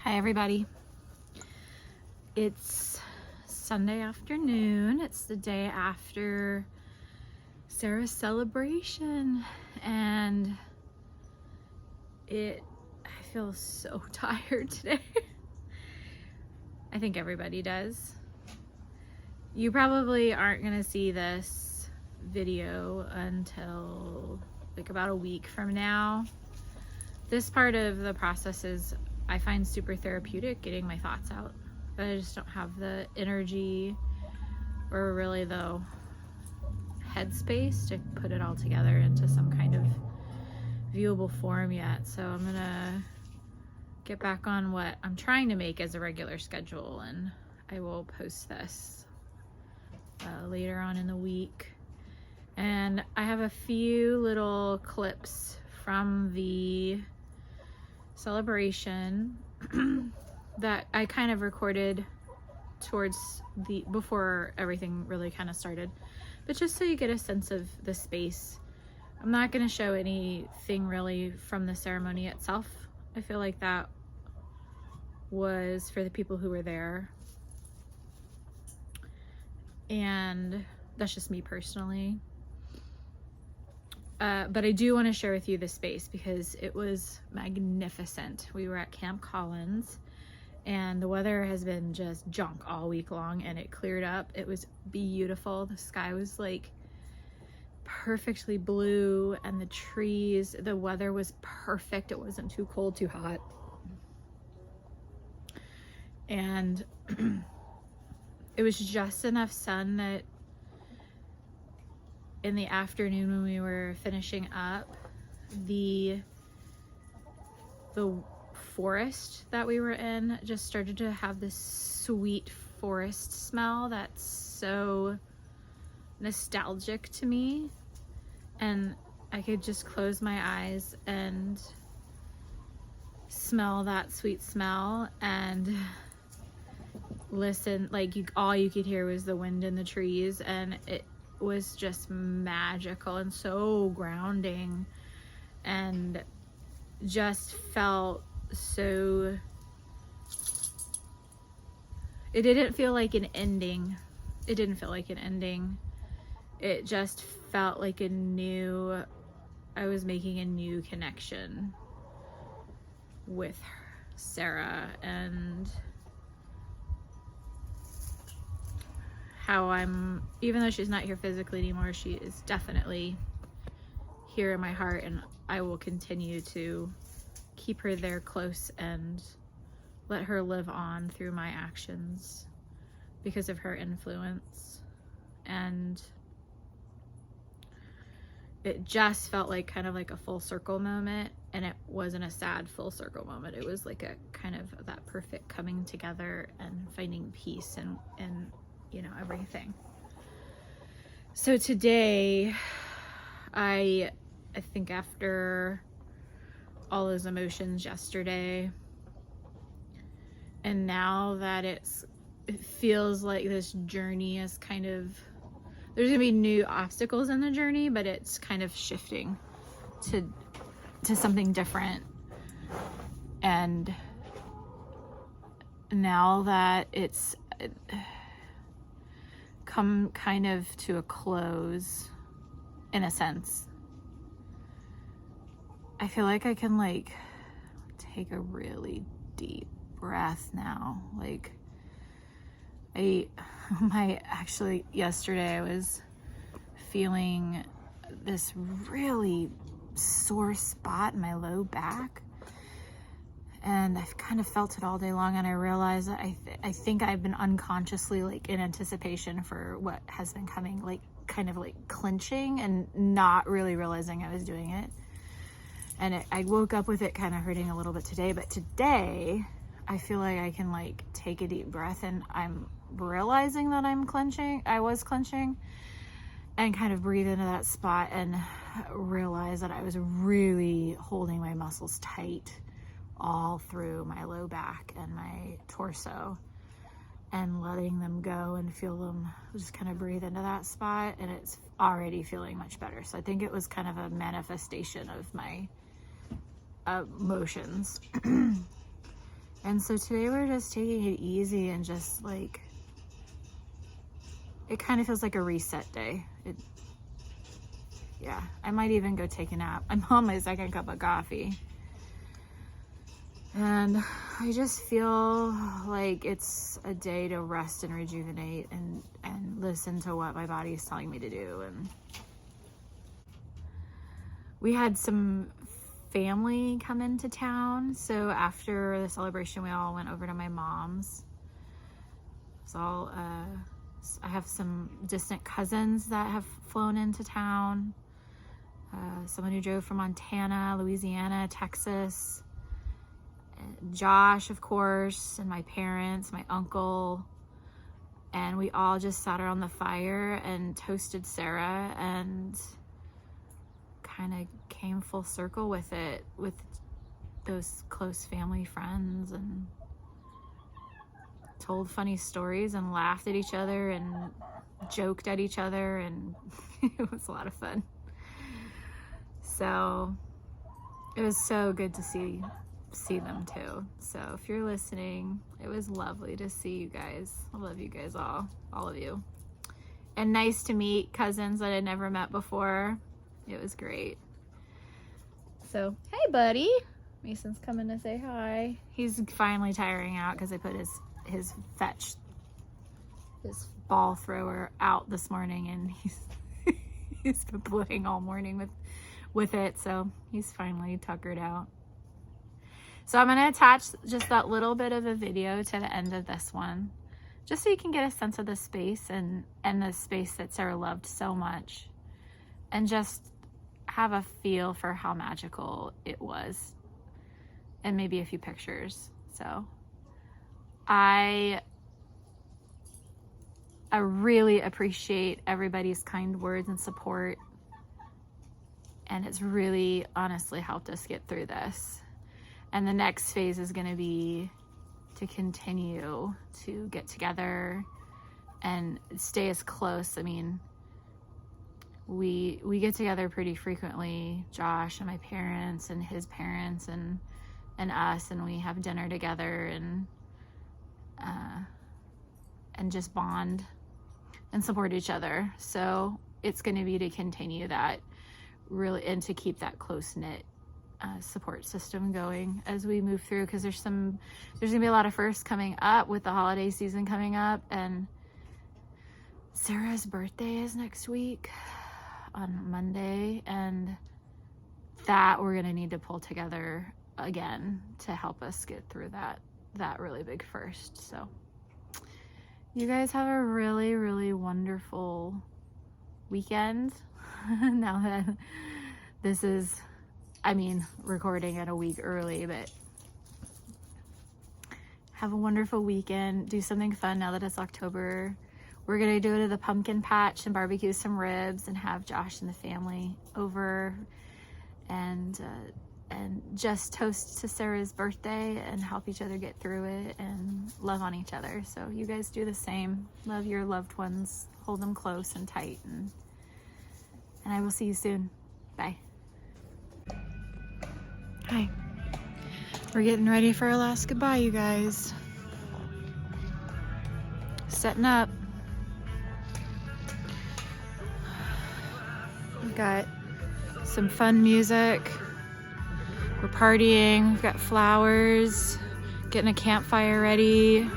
Hi everybody. It's Sunday afternoon. It's the day after Sarah's celebration and I feel so tired today. I think everybody does. You probably aren't gonna see this video until like about a week from now. This part of the process is I find super therapeutic, getting my thoughts out, but I just don't have the energy or really the headspace to put it all together into some kind of viewable form yet. So I'm gonna get back on what I'm trying to make as a regular schedule, and I will post this later on in the week. And I have a few little clips from the celebration that I kind of recorded towards before everything really kind of started, but just so you get a sense of the space. I'm not going to show anything really from the ceremony itself. I feel like that was for the people who were there, and that's just me personally. But I do want to share with you the space because it was magnificent. We were at Camp Collins and the weather has been just junk all week long, and it cleared up. It was beautiful. The sky was like perfectly blue, and the trees, the weather was perfect. It wasn't too cold, too hot. And it was just enough sun that in the afternoon when we were finishing up, the forest that we were in just started to have this sweet forest smell that's so nostalgic to me, and I could just close my eyes and smell that sweet smell and listen. Like all you could hear was the wind in the trees, and it was just magical and so grounding, and just felt so, it didn't feel like an ending. It didn't feel like an ending. It just felt like I was making a new connection with Sarah, and how even though she's not here physically anymore, she is definitely here in my heart, and I will continue to keep her there close and let her live on through my actions because of her influence. And it just felt like kind of like a full circle moment, and it wasn't a sad full circle moment. It was like a kind of that perfect coming together and finding peace and you know, everything. So today, I think after all those emotions yesterday, and now that it feels like this journey is kind of, there's gonna be new obstacles in the journey, but it's kind of shifting to something different. And now that it's come kind of to a close, in a sense, I feel like I can like take a really deep breath now. Like actually yesterday I was feeling this really sore spot in my low back, and I've kind of felt it all day long, and I realized that I think I've been unconsciously like in anticipation for what has been coming, like kind of like clenching and not really realizing I was doing it. And I woke up with it kind of hurting a little bit today, but today I feel like I can like take a deep breath, and I'm realizing that I was clenching, and kind of breathe into that spot and realize that I was really holding my muscles tight all through my low back and my torso, and letting them go and feel them, just kind of breathe into that spot, and it's already feeling much better. So I think it was kind of a manifestation of my emotions. And so today we're just taking it easy and just like, it kind of feels like a reset day. Yeah, I might even go take a nap. I'm on my second cup of coffee. And I just feel like it's a day to rest and rejuvenate and listen to what my body is telling me to do. And we had some family come into town. So after the celebration, we all went over to my mom's. So I have some distant cousins that have flown into town. Someone who drove from Montana, Louisiana, Texas. Josh, of course, and my parents, my uncle. And we all just sat around the fire and toasted Sarah and kind of came full circle with it, with those close family friends, and told funny stories and laughed at each other and joked at each other, and it was a lot of fun. So it was so good to see them too. So if you're listening, it was lovely to see you guys. I love you guys all of you. And nice to meet cousins that I'd never met before. It was great. So, hey buddy. Mason's coming to say hi. He's finally tiring out because I put his ball thrower out this morning, and he's been playing all morning with it, so he's finally tuckered out. So I'm going to attach just that little bit of a video to the end of this one, just so you can get a sense of the space and the space that Sarah loved so much, and just have a feel for how magical it was, and maybe a few pictures. So I really appreciate everybody's kind words and support, and it's really honestly helped us get through this. And the next phase is going to be to continue to get together and stay as close. I mean, we get together pretty frequently, Josh and my parents and his parents and us, and we have dinner together and just bond and support each other. So it's going to be to continue that really, and to keep that close-knit support system going as we move through, because there's gonna be a lot of firsts coming up with the holiday season coming up, and Sarah's birthday is next week on Monday, and that we're gonna need to pull together again to help us get through that really big first. So you guys have a really, really wonderful weekend. Now that this is, recording it a week early, but have a wonderful weekend. Do something fun now that it's October. We're gonna go to the pumpkin patch and barbecue some ribs and have Josh and the family over and just toast to Sarah's birthday and help each other get through it and love on each other. So you guys do the same. Love your loved ones. Hold them close and tight, and I will see you soon. Bye. Hi. We're getting ready for our last goodbye, you guys. Setting up. We've got some fun music. We're partying. We've got flowers. Getting a campfire ready.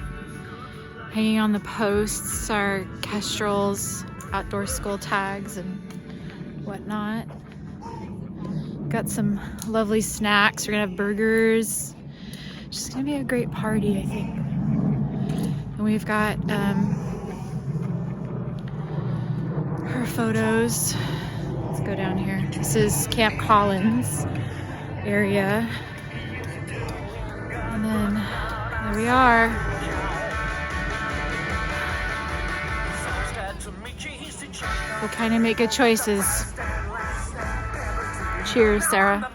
Hanging on the posts, our kestrels, outdoor skull tags, and whatnot. Got some lovely snacks. We're gonna have burgers. Just gonna be a great party, I think. And we've got her photos. Let's go down here. This is Camp Collins area. And then there we are. We'll kind of make good choices. Cheers, Sarah.